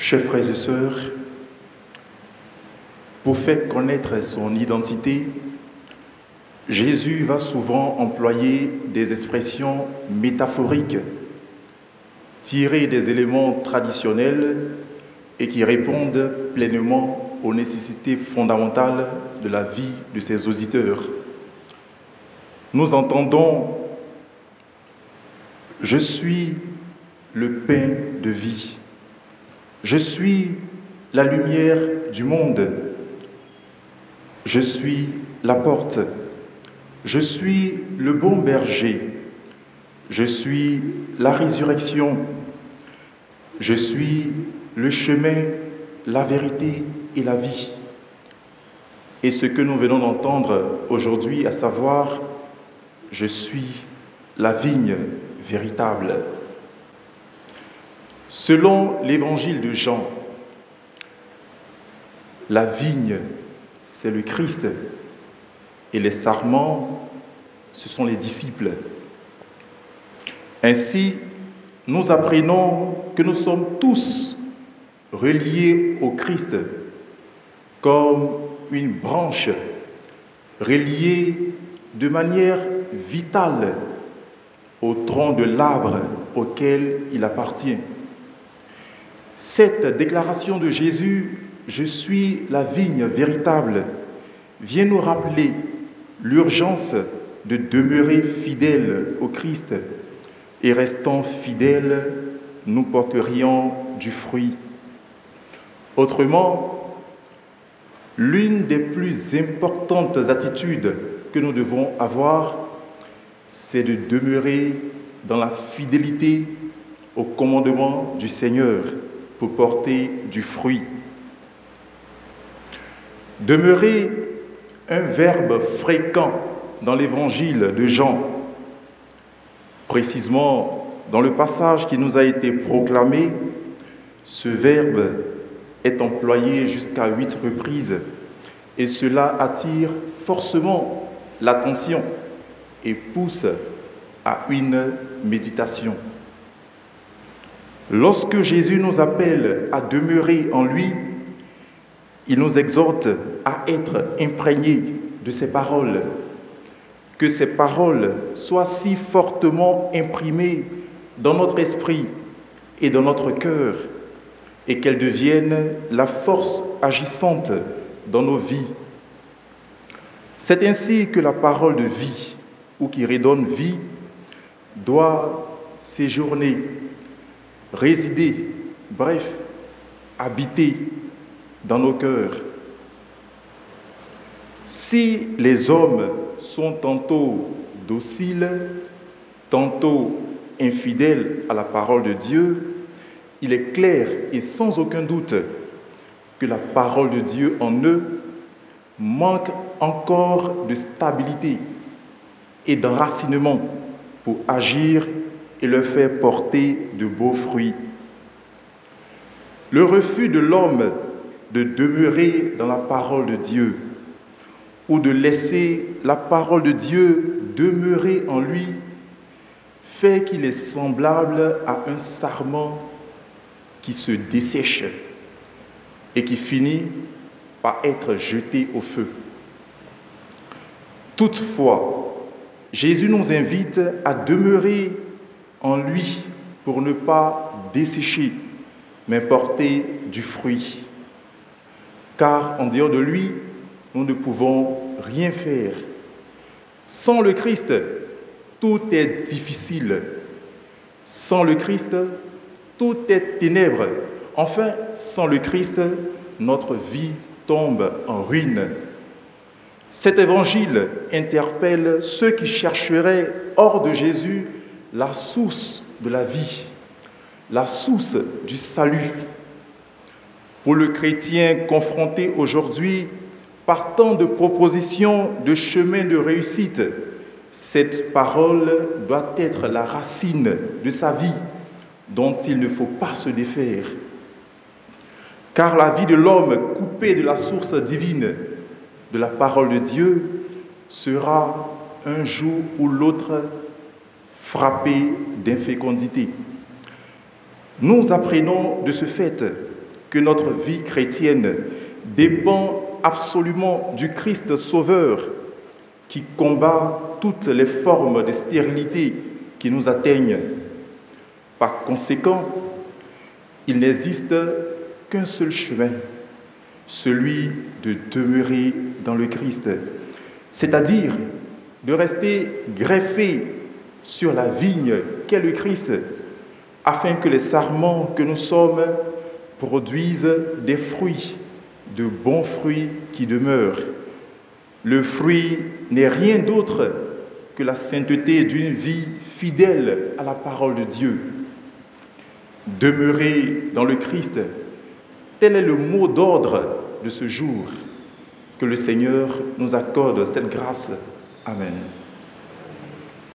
Chers frères et sœurs, pour faire connaître son identité, Jésus va souvent employer des expressions métaphoriques tirées des éléments traditionnels et qui répondent pleinement aux nécessités fondamentales de la vie de ses auditeurs. Nous entendons « Je suis le pain de vie ». Je suis la lumière du monde. Je suis la porte. Je suis le bon berger. Je suis la résurrection. Je suis le chemin, la vérité et la vie. Et ce que nous venons d'entendre aujourd'hui, à savoir, je suis la vigne véritable. Selon l'évangile de Jean, la vigne, c'est le Christ et les sarments, ce sont les disciples. Ainsi, nous apprenons que nous sommes tous reliés au Christ comme une branche, reliée de manière vitale au tronc de l'arbre auquel il appartient. Cette déclaration de Jésus, « Je suis la vigne véritable », vient nous rappeler l'urgence de demeurer fidèle au Christ. Et restant fidèles, nous porterions du fruit. Autrement, l'une des plus importantes attitudes que nous devons avoir, c'est de demeurer dans la fidélité au commandement du Seigneur pour porter du fruit. Demeurer, un verbe fréquent dans l'évangile de Jean. Précisément, dans le passage qui nous a été proclamé, ce verbe est employé jusqu'à 8 reprises et cela attire forcément l'attention et pousse à une méditation. Lorsque Jésus nous appelle à demeurer en lui, il nous exhorte à être imprégnés de ses paroles, que ces paroles soient si fortement imprimées dans notre esprit et dans notre cœur, et qu'elles deviennent la force agissante dans nos vies. C'est ainsi que la parole de vie, ou qui redonne vie, doit séjourner, résider, bref, habiter dans nos cœurs. Si les hommes sont tantôt dociles, tantôt infidèles à la parole de Dieu, il est clair et sans aucun doute que la parole de Dieu en eux manque encore de stabilité et d'enracinement pour agir et leur faire porter de beaux fruits. Le refus de l'homme de demeurer dans la parole de Dieu ou de laisser la parole de Dieu demeurer en lui fait qu'il est semblable à un sarment qui se dessèche et qui finit par être jeté au feu. Toutefois, Jésus nous invite à demeurer en lui pour ne pas dessécher, mais porter du fruit. Car en dehors de lui, nous ne pouvons rien faire. Sans le Christ, tout est difficile. Sans le Christ, tout est ténèbres. Enfin, sans le Christ, notre vie tombe en ruine. Cet évangile interpelle ceux qui chercheraient hors de Jésus la source de la vie, la source du salut. Pour le chrétien confronté aujourd'hui par tant de propositions de chemin de réussite, cette parole doit être la racine de sa vie dont il ne faut pas se défaire. Car la vie de l'homme coupé de la source divine de la parole de Dieu sera un jour ou l'autre frappé d'infécondité. Nous apprenons de ce fait que notre vie chrétienne dépend absolument du Christ Sauveur qui combat toutes les formes de stérilité qui nous atteignent. Par conséquent, il n'existe qu'un seul chemin, celui de demeurer dans le Christ, c'est-à-dire de rester greffé sur la vigne qu'est le Christ, afin que les sarments que nous sommes produisent des fruits, de bons fruits qui demeurent. Le fruit n'est rien d'autre que la sainteté d'une vie fidèle à la parole de Dieu. Demeurer dans le Christ, tel est le mot d'ordre de ce jour. Que le Seigneur nous accorde cette grâce. Amen.